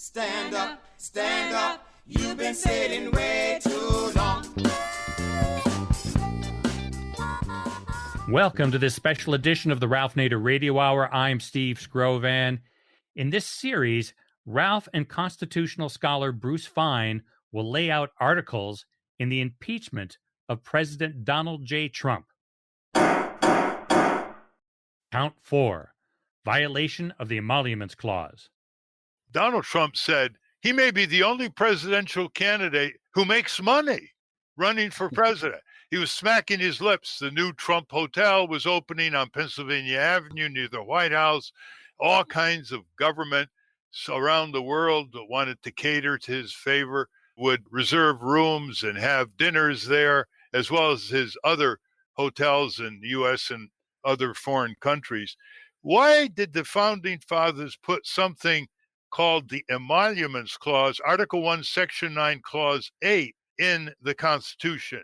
Stand up, you've been sitting way too long. Welcome to this special edition of the Ralph Nader Radio Hour. I'm Steve Scrovan. In this series, Ralph and constitutional scholar Bruce Fein will lay out articles in the impeachment of President Donald J. Trump. Count 4, violation of the Emoluments Clause. Donald Trump said he may be the only presidential candidate who makes money running for president. He was smacking his lips. The new Trump Hotel was opening on Pennsylvania Avenue near the White House. All kinds of government around the world that wanted to cater to his favor would reserve rooms and have dinners there, as well as his other hotels in the U.S. and other foreign countries. Why did the founding fathers put something called the Emoluments Clause, Article 1, Section 9, Clause 8, in the Constitution?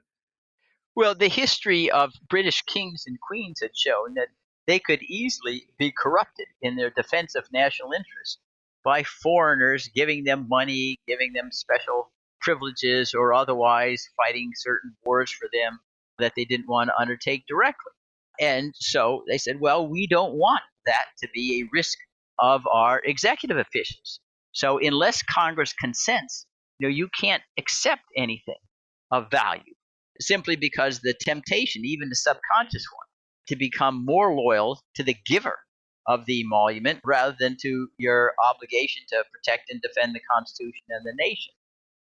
Well, the history of British kings and queens had shown that they could easily be corrupted in their defense of national interest by foreigners giving them money, giving them special privileges, or otherwise fighting certain wars for them that they didn't want to undertake directly. And so they said, well, we don't want that to be a risk of our executive officials. So unless Congress consents, you can't accept anything of value, simply because the temptation, even the subconscious one, to become more loyal to the giver of the emolument rather than to your obligation to protect and defend the Constitution and the nation.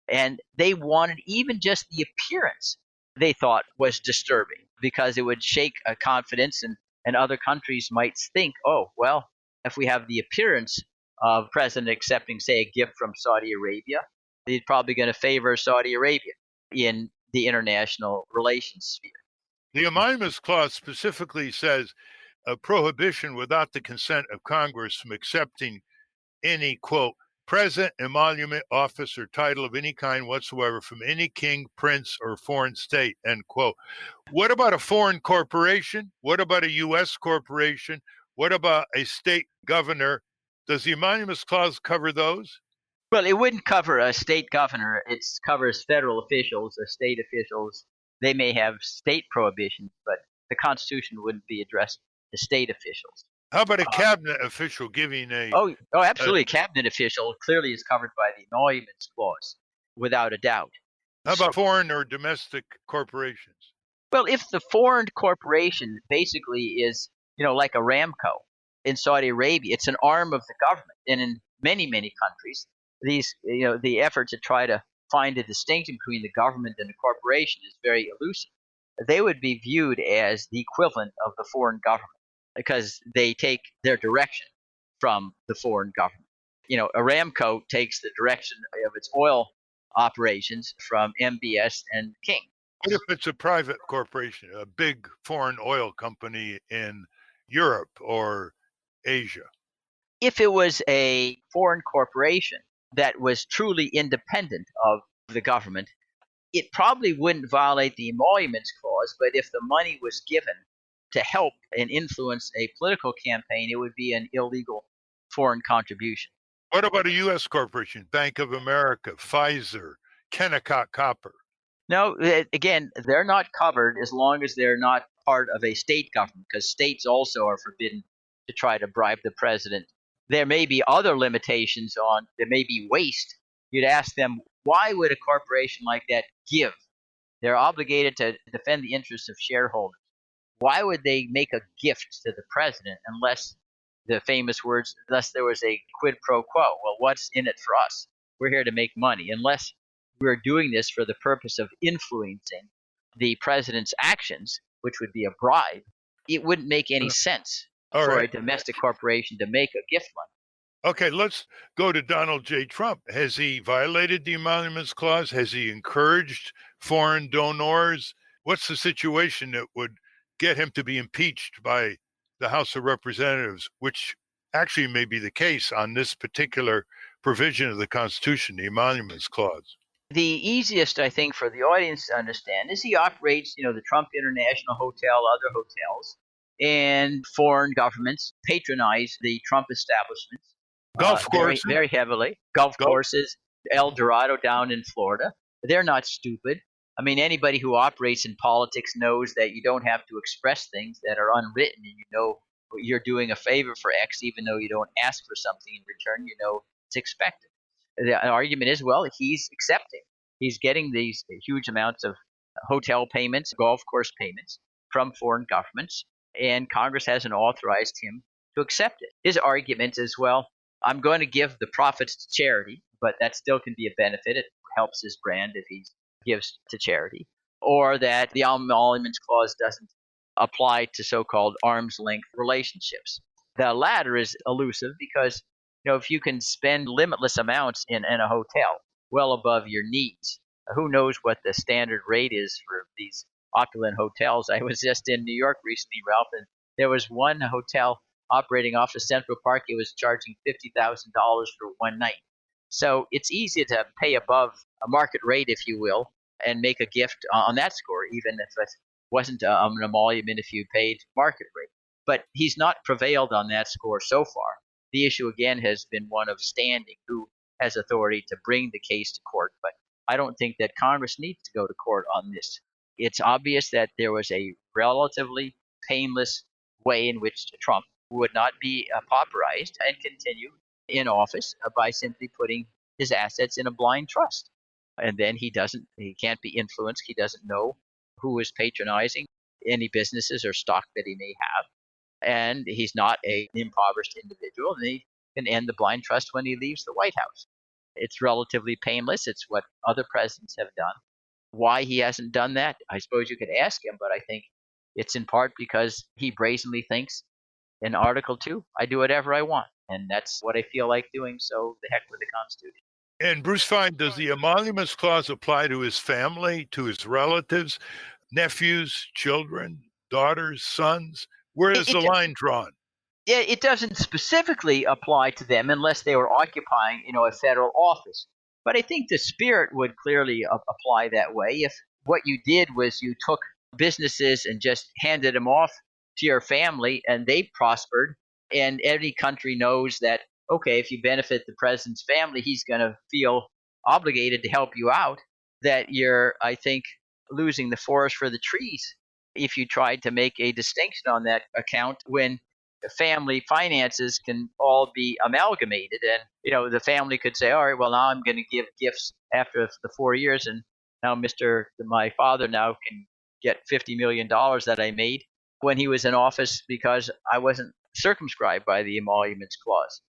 And they wanted even just the appearance, they thought, was disturbing because it would shake a confidence, and other countries might think, oh, well, if we have the appearance of president accepting, say, a gift from Saudi Arabia, he's probably going to favor Saudi Arabia in the international relations sphere. The Emoluments Clause specifically says a prohibition without the consent of Congress from accepting any, quote, present, emolument, office, or title of any kind whatsoever from any king, prince, or foreign state, end quote. What about a foreign corporation? What about a U.S. corporation? What about a state governor? Does the Emoluments Clause cover those? Well, it wouldn't cover a state governor. It covers federal officials or state officials. They may have state prohibitions, but the Constitution wouldn't be addressed to state officials. How about a cabinet official giving a... Oh, absolutely. A cabinet official clearly is covered by the Emoluments Clause, without a doubt. How about foreign or domestic corporations? Well, if the foreign corporation basically is, like Aramco in Saudi Arabia, it's an arm of the government. And in many, many countries, these, the effort to try to find a distinction between the government and the corporation is very elusive. They would be viewed as the equivalent of the foreign government because they take their direction from the foreign government. Aramco takes the direction of its oil operations from MBS and King. What if it's a private corporation, a big foreign oil company in Europe or Asia? If it was a foreign corporation that was truly independent of the government, it probably wouldn't violate the Emoluments Clause, but if the money was given to help and influence a political campaign, it would be an illegal foreign contribution. What about a U.S. corporation, Bank of America, Pfizer, Kennecott Copper? No, again, they're not covered as long as they're not part of a state government, because states also are forbidden to try to bribe the president. There may be other limitations there may be waste. You'd ask them, why would a corporation like that give? They're obligated to defend the interests of shareholders. Why would they make a gift to the president unless the famous words, unless there was a quid pro quo? Well, what's in it for us? We're here to make money. Unless we're doing this for the purpose of influencing the president's actions, which would be a bribe, it wouldn't make any sense for a domestic corporation to make a gift money. Okay, let's go to Donald J. Trump. Has he violated the Emoluments Clause? Has he encouraged foreign donors? What's the situation that would get him to be impeached by the House of Representatives, which actually may be the case on this particular provision of the Constitution, the Emoluments Clause? The easiest, I think, for the audience to understand is he operates, the Trump International Hotel, other hotels, and foreign governments patronize the Trump establishments Golf very, courses. very heavily. Golf courses, El Dorado down in Florida. They're not stupid. I mean, anybody who operates in politics knows that you don't have to express things that are unwritten, and you know you're doing a favor for X, even though you don't ask for something in return. You know it's expected. The argument is, well, he's accepting. He's getting these huge amounts of hotel payments, golf course payments from foreign governments, and Congress hasn't authorized him to accept it. His argument is, well, I'm going to give the profits to charity, but that still can be a benefit. It helps his brand if he gives to charity. Or that the Emoluments Clause doesn't apply to so-called arm's length relationships. The latter is elusive because, if you can spend limitless amounts in a hotel well above your needs, who knows what the standard rate is for these opulent hotels. I was just in New York recently, Ralph, and there was one hotel operating off of Central Park. It was charging $50,000 for one night. So it's easy to pay above a market rate, if you will, and make a gift on that score, even if it wasn't an emolument if you paid market rate. But he's not prevailed on that score so far. The issue, again, has been one of standing, who has authority to bring the case to court. But I don't think that Congress needs to go to court on this. It's obvious that there was a relatively painless way in which Trump would not be pauperized and continue in office by simply putting his assets in a blind trust. And then he can't be influenced. He doesn't know who is patronizing any businesses or stock that he may have. And he's not an impoverished individual. And he can end the blind trust when he leaves the White House. It's relatively painless. It's what other presidents have done. Why he hasn't done that, I suppose you could ask him, but I think it's in part because he brazenly thinks in Article 2, I do whatever I want. And that's what I feel like doing, so the heck with the Constitution. And Bruce Fein, does the Emoluments Clause apply to his family, to his relatives, nephews, children, daughters, sons? Where is the line drawn? Yeah, it doesn't specifically apply to them unless they were occupying, a federal office. But I think the spirit would clearly apply that way. If what you did was you took businesses and just handed them off to your family and they prospered, and every country knows that, okay, if you benefit the president's family, he's going to feel obligated to help you out, that you're, I think, losing the forest for the trees if you tried to make a distinction on that account when family finances can all be amalgamated. And, the family could say, all right, well, now I'm going to give gifts after the 4 years, and now my father now can get $50 million that I made when he was in office because I wasn't circumscribed by the Emoluments Clause.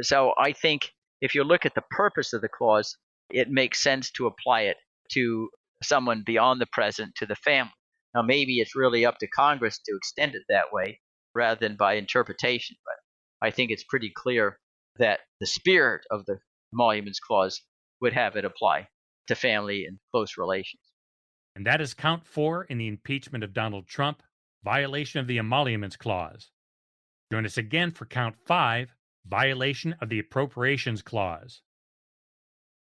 So I think if you look at the purpose of the clause, it makes sense to apply it to someone beyond the president, to the family. Now, maybe it's really up to Congress to extend it that way rather than by interpretation, but I think it's pretty clear that the spirit of the Emoluments Clause would have it apply to family and close relations. And that is count 4 in the impeachment of Donald Trump, violation of the Emoluments Clause. Join us again for count 5, violation of the Appropriations Clause.